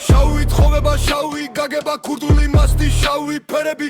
შავი ცხოვრება შავი გაგება ქურდული მასტი შავი ფერები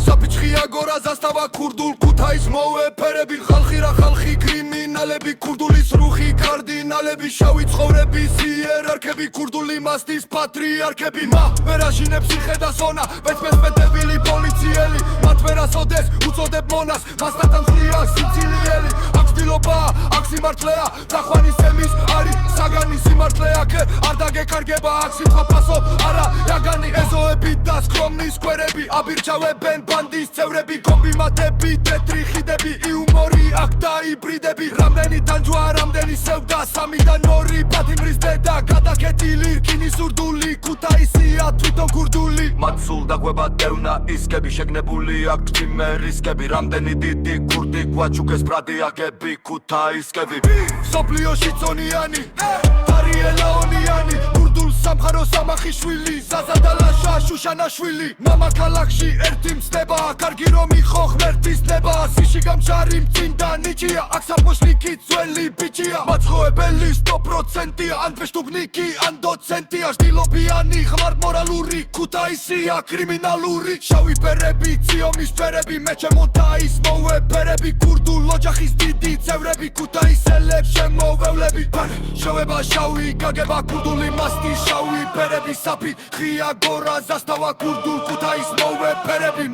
საფიჩხია გორა ზასტავა ქურდულ ქუთაის მოვეფერები ხალხი რა ხალხი კრიმინალები ქურდულის რუხი კარდინალები შავი ცხოვრების იერარქები ქურდული მასტის პატრიარქები ვერაშინებს იხედა სონა ვეცმესპედებილი პოლიციელი მათ ვერასოდეს უწოდებ მონას მასთან ხლია სიცილიელი აქ ცდილობა აქ სიმართლეა დახვანის ემის არის საგანი სიმართლეა ქე არ დაგეკარგება აქ სიტყვაფასო არა იაგანი ეზოები და სქრომნის სკვერები აბირჩავებენ ბანდის წევრები კომბიმატები თეთრი ხიდები იუმორი აქ დაიბრიდები რამდენი თანჯვა რამდენი სევდა 3-დან 2 პათიმრის დედა გადაკეტილი რკინის ურდული ქუთაისია თვითონ ქურდული მათ სულ დაგვება დევნა ისკები შეგნებული აქ ჭიმე რისკები რამდენი დიდი ქურდი გვაჩუქეს ბრადი აგები ქუთაისკები სოფლიოში წონიანი არიელაონიანი ქურდულ სამხარო სამახიშვილი ზაზა და ლაშა შუშანაშვილი მამა ქალაქში ერთი მსდება კარგი რომ იხო ღმერთის ნება სიში გამჩარი მწინდა ნიჭია აქ საფოშნიკი ძველი ბიჭია მაცხოვებელი 100%-ია ან პეშტუბნიკი ან დოცენტია შტილობიანი ხმარ მორალური ქუთაისია კრიმინალური შავი ფერები ციომის ფერები მე ჩემო თაის მოვეფერები ქურდულ ოჯახის დიდი წევრები ქუთაისელებს შემოვევლები შოვება შავი გაგება ქურდული მასტი შავი ფერები საფი ხია გორა ზასტავა ქურდულ ქუთაის მოვეფერები